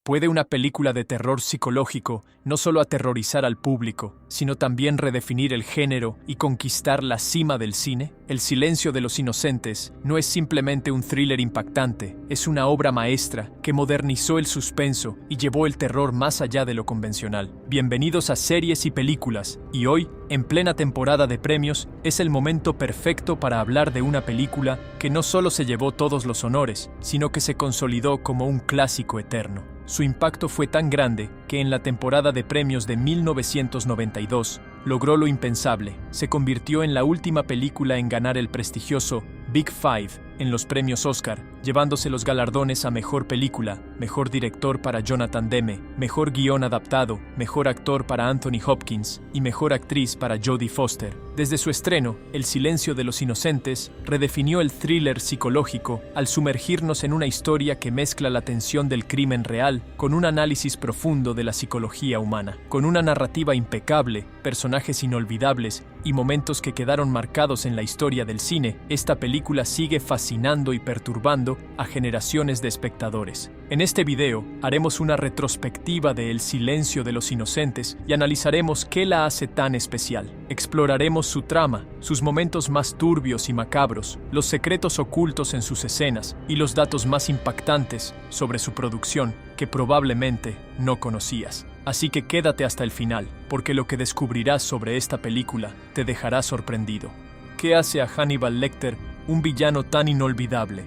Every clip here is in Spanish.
¿Puede una película de terror psicológico no solo aterrorizar al público, sino también redefinir el género y conquistar la cima del cine? El silencio de los inocentes no es simplemente un thriller impactante, es una obra maestra que modernizó el suspenso y llevó el terror más allá de lo convencional. Bienvenidos a Series y Películas, y hoy, en plena temporada de premios, es el momento perfecto para hablar de una película que no solo se llevó todos los honores, sino que se consolidó como un clásico eterno. Su impacto fue tan grande que en la temporada de premios de 1992 logró lo impensable. Se convirtió en la última película en ganar el prestigioso Big Five en los premios Oscar, llevándose los galardones a Mejor Película, Mejor Director para Jonathan Demme, Mejor Guión Adaptado, Mejor Actor para Anthony Hopkins y Mejor Actriz para Jodie Foster. Desde su estreno, El silencio de los inocentes redefinió el thriller psicológico al sumergirnos en una historia que mezcla la tensión del crimen real con un análisis profundo de la psicología humana. Con una narrativa impecable, personajes inolvidables y momentos que quedaron marcados en la historia del cine, esta película sigue fascinando y perturbando a generaciones de espectadores. En este video haremos una retrospectiva de El silencio de los inocentes y analizaremos qué la hace tan especial. Exploraremos su trama, sus momentos más turbios y macabros, los secretos ocultos en sus escenas y los datos más impactantes sobre su producción que probablemente no conocías. Así que quédate hasta el final, porque lo que descubrirás sobre esta película te dejará sorprendido. ¿Qué hace a Hannibal Lecter un villano tan inolvidable?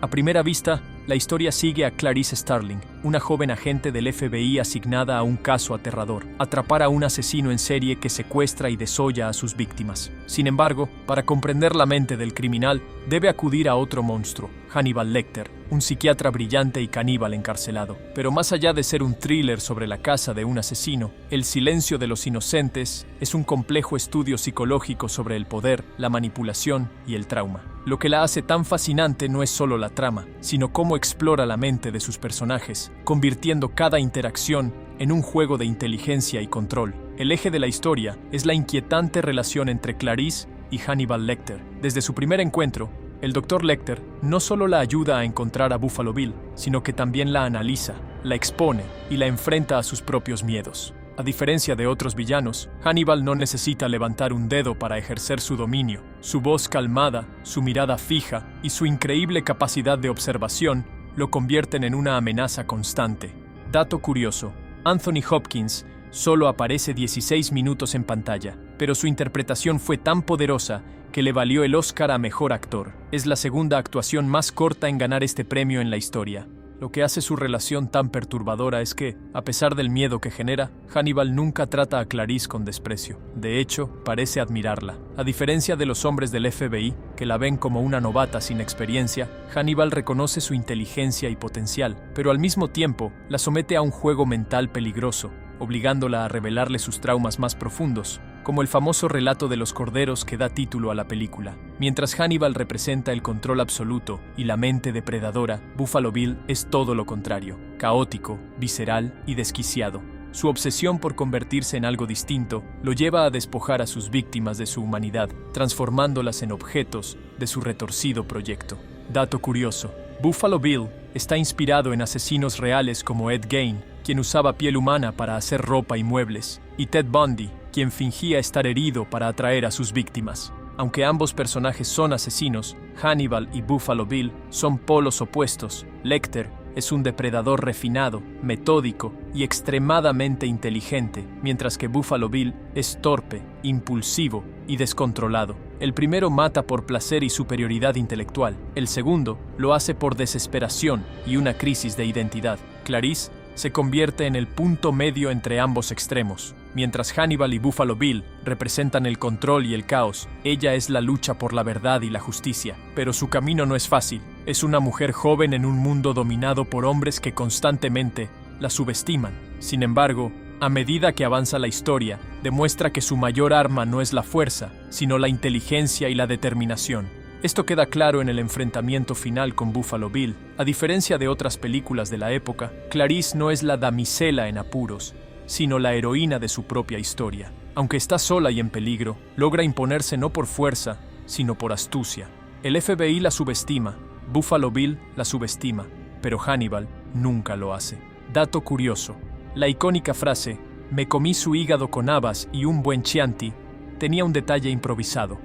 A primera vista, la historia sigue a Clarice Starling, una joven agente del FBI asignada a un caso aterrador: atrapar a un asesino en serie que secuestra y desolla a sus víctimas. Sin embargo, para comprender la mente del criminal, debe acudir a otro monstruo, Hannibal Lecter, un psiquiatra brillante y caníbal encarcelado. Pero más allá de ser un thriller sobre la caza de un asesino, El silencio de los inocentes es un complejo estudio psicológico sobre el poder, la manipulación y el trauma. Lo que la hace tan fascinante no es solo la trama, sino cómo explora la mente de sus personajes, convirtiendo cada interacción en un juego de inteligencia y control. El eje de la historia es la inquietante relación entre Clarice y Hannibal Lecter. Desde su primer encuentro, el Dr. Lecter no solo la ayuda a encontrar a Buffalo Bill, sino que también la analiza, la expone y la enfrenta a sus propios miedos. A diferencia de otros villanos, Hannibal no necesita levantar un dedo para ejercer su dominio. Su voz calmada, su mirada fija y su increíble capacidad de observación lo convierten en una amenaza constante. Dato curioso: Anthony Hopkins solo aparece 16 minutos en pantalla, pero su interpretación fue tan poderosa que le valió el Oscar a Mejor Actor. Es la segunda actuación más corta en ganar este premio en la historia. Lo que hace su relación tan perturbadora es que, a pesar del miedo que genera, Hannibal nunca trata a Clarice con desprecio. De hecho, parece admirarla. A diferencia de los hombres del FBI, que la ven como una novata sin experiencia, Hannibal reconoce su inteligencia y potencial, pero al mismo tiempo la somete a un juego mental peligroso, obligándola a revelarle sus traumas más profundos, como el famoso relato de los corderos que da título a la película. Mientras Hannibal representa el control absoluto y la mente depredadora, Buffalo Bill es todo lo contrario: caótico, visceral y desquiciado. Su obsesión por convertirse en algo distinto lo lleva a despojar a sus víctimas de su humanidad, transformándolas en objetos de su retorcido proyecto. Dato curioso: Buffalo Bill está inspirado en asesinos reales como Ed Gein, quien usaba piel humana para hacer ropa y muebles, y Ted Bundy, quien fingía estar herido para atraer a sus víctimas. Aunque ambos personajes son asesinos, Hannibal y Buffalo Bill son polos opuestos. Lecter es un depredador refinado, metódico y extremadamente inteligente, mientras que Buffalo Bill es torpe, impulsivo y descontrolado. El primero mata por placer y superioridad intelectual. El segundo lo hace por desesperación y una crisis de identidad. Clarice se convierte en el punto medio entre ambos extremos. Mientras Hannibal y Buffalo Bill representan el control y el caos, ella es la lucha por la verdad y la justicia. Pero su camino no es fácil. Es una mujer joven en un mundo dominado por hombres que constantemente la subestiman. Sin embargo, a medida que avanza la historia, demuestra que su mayor arma no es la fuerza, sino la inteligencia y la determinación. Esto queda claro en el enfrentamiento final con Buffalo Bill. A diferencia de otras películas de la época, Clarice no es la damisela en apuros, sino la heroína de su propia historia. Aunque está sola y en peligro, logra imponerse no por fuerza, sino por astucia. El FBI la subestima, Buffalo Bill la subestima, pero Hannibal nunca lo hace. Dato curioso: la icónica frase "me comí su hígado con habas y un buen Chianti" tenía un detalle improvisado.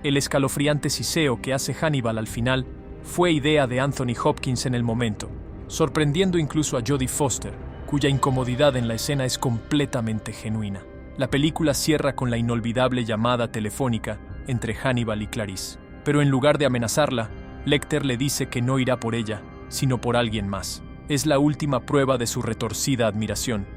El escalofriante siseo que hace Hannibal al final fue idea de Anthony Hopkins en el momento, sorprendiendo incluso a Jodie Foster, cuya incomodidad en la escena es completamente genuina. La película cierra con la inolvidable llamada telefónica entre Hannibal y Clarice. Pero en lugar de amenazarla, Lecter le dice que no irá por ella, sino por alguien más. Es la última prueba de su retorcida admiración.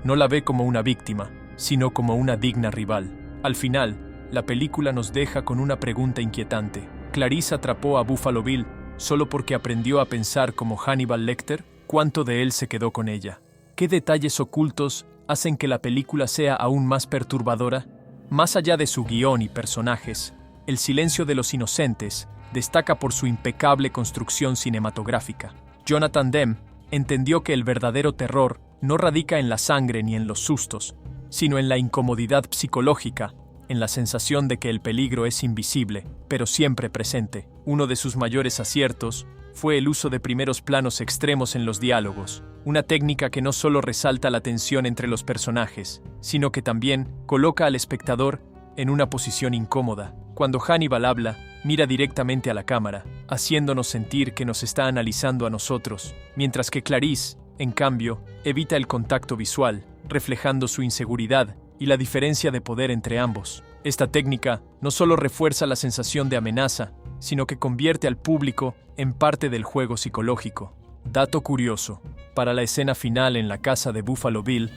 No la ve como una víctima, sino como una digna rival. Al final, la película nos deja con una pregunta inquietante. ¿Clarice atrapó a Buffalo Bill solo porque aprendió a pensar como Hannibal Lecter? ¿Cuánto de él se quedó con ella? ¿Qué detalles ocultos hacen que la película sea aún más perturbadora? Más allá de su guión y personajes, El silencio de los inocentes destaca por su impecable construcción cinematográfica. Jonathan Demme entendió que el verdadero terror no radica en la sangre ni en los sustos, sino en la incomodidad psicológica, en la sensación de que el peligro es invisible, pero siempre presente. Uno de sus mayores aciertos fue el uso de primeros planos extremos en los diálogos, una técnica que no solo resalta la tensión entre los personajes, sino que también coloca al espectador en una posición incómoda. Cuando Hannibal habla, mira directamente a la cámara, haciéndonos sentir que nos está analizando a nosotros, mientras que Clarice, en cambio, evita el contacto visual, reflejando su inseguridad y la diferencia de poder entre ambos. Esta técnica no solo refuerza la sensación de amenaza, sino que convierte al público en parte del juego psicológico. Dato curioso: para la escena final en la casa de Buffalo Bill,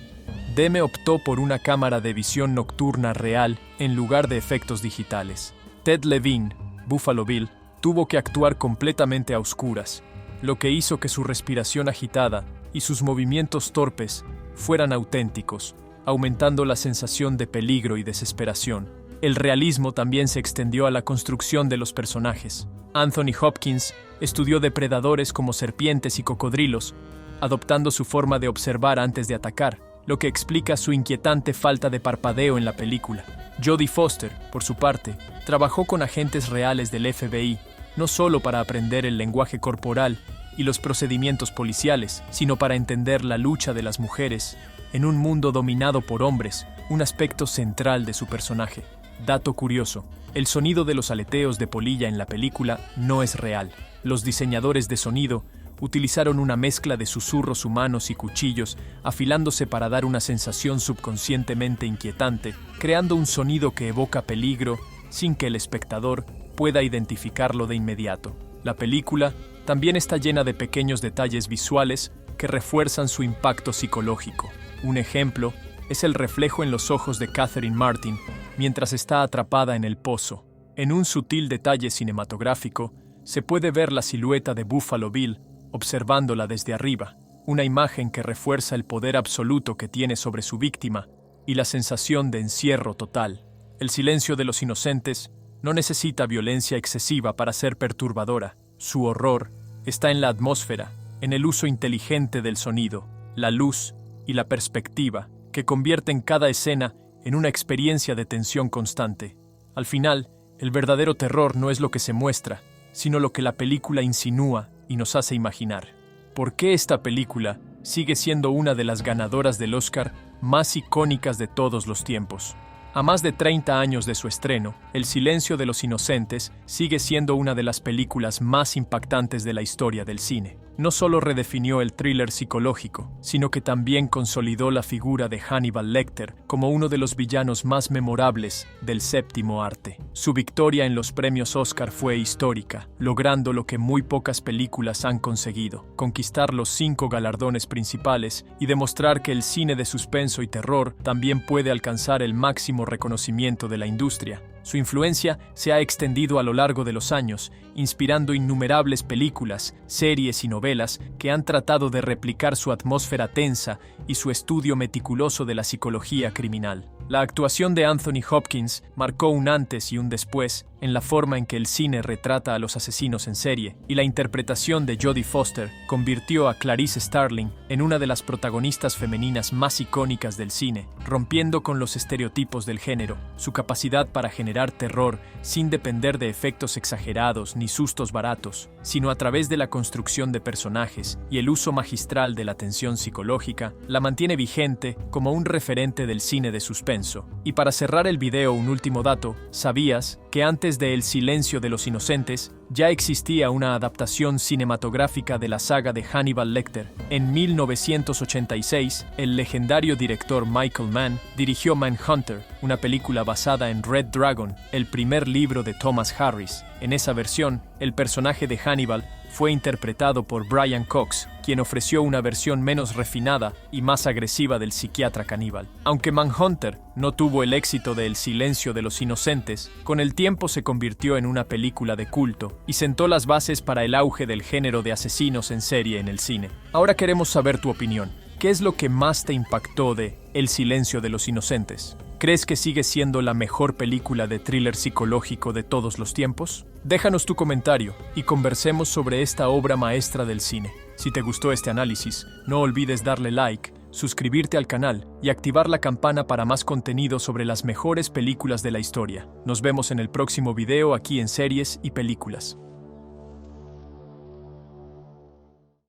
Demme optó por una cámara de visión nocturna real en lugar de efectos digitales. Ted Levine, Buffalo Bill, tuvo que actuar completamente a oscuras, lo que hizo que su respiración agitada y sus movimientos torpes fueran auténticos, aumentando la sensación de peligro y desesperación. El realismo también se extendió a la construcción de los personajes. Anthony Hopkins estudió depredadores como serpientes y cocodrilos, adoptando su forma de observar antes de atacar, lo que explica su inquietante falta de parpadeo en la película. Jodie Foster, por su parte, trabajó con agentes reales del FBI, no solo para aprender el lenguaje corporal y los procedimientos policiales, sino para entender la lucha de las mujeres en un mundo dominado por hombres, un aspecto central de su personaje. Dato curioso: el sonido de los aleteos de polilla en la película no es real. Los diseñadores de sonido utilizaron una mezcla de susurros humanos y cuchillos, afilándose para dar una sensación subconscientemente inquietante, creando un sonido que evoca peligro sin que el espectador pueda identificarlo de inmediato. La película también está llena de pequeños detalles visuales que refuerzan su impacto psicológico. Un ejemplo es el reflejo en los ojos de Catherine Martin mientras está atrapada en el pozo. En un sutil detalle cinematográfico, se puede ver la silueta de Buffalo Bill observándola desde arriba, una imagen que refuerza el poder absoluto que tiene sobre su víctima y la sensación de encierro total. El silencio de los inocentes no necesita violencia excesiva para ser perturbadora. Su horror está en la atmósfera, en el uso inteligente del sonido, la luz y la perspectiva, que convierten cada escena en una experiencia de tensión constante. Al final, el verdadero terror no es lo que se muestra, sino lo que la película insinúa y nos hace imaginar. ¿Por qué esta película sigue siendo una de las ganadoras del Oscar más icónicas de todos los tiempos? A más de 30 años de su estreno, El silencio de los inocentes sigue siendo una de las películas más impactantes de la historia del cine. No solo redefinió el thriller psicológico, sino que también consolidó la figura de Hannibal Lecter como uno de los villanos más memorables del séptimo arte. Su victoria en los premios Oscar fue histórica, logrando lo que muy pocas películas han conseguido: conquistar los 5 galardones principales y demostrar que el cine de suspenso y terror también puede alcanzar el máximo reconocimiento de la industria. Su influencia se ha extendido a lo largo de los años, inspirando innumerables películas, series y novelas que han tratado de replicar su atmósfera tensa y su estudio meticuloso de la psicología criminal. La actuación de Anthony Hopkins marcó un antes y un después en la forma en que el cine retrata a los asesinos en serie, y la interpretación de Jodie Foster convirtió a Clarice Starling en una de las protagonistas femeninas más icónicas del cine, rompiendo con los estereotipos del género. Su capacidad para generar terror sin depender de efectos exagerados ni sustos baratos, sino a través de la construcción de personajes y el uso magistral de la tensión psicológica, la mantiene vigente como un referente del cine de suspenso. Y para cerrar el video, un último dato: ¿sabías que antes de El silencio de los inocentes ya existía una adaptación cinematográfica de la saga de Hannibal Lecter? En 1986, el legendario director Michael Mann dirigió Manhunter, una película basada en Red Dragon, el primer libro de Thomas Harris. En esa versión, el personaje de Hannibal fue interpretado por Brian Cox, quien ofreció una versión menos refinada y más agresiva del psiquiatra caníbal. Aunque Manhunter no tuvo el éxito de El silencio de los inocentes, con el tiempo se convirtió en una película de culto y sentó las bases para el auge del género de asesinos en serie en el cine. Ahora queremos saber tu opinión. ¿Qué es lo que más te impactó de El silencio de los inocentes? ¿Crees que sigue siendo la mejor película de thriller psicológico de todos los tiempos? Déjanos tu comentario y conversemos sobre esta obra maestra del cine. Si te gustó este análisis, no olvides darle like, suscribirte al canal y activar la campana para más contenido sobre las mejores películas de la historia. Nos vemos en el próximo video aquí en Series y Películas.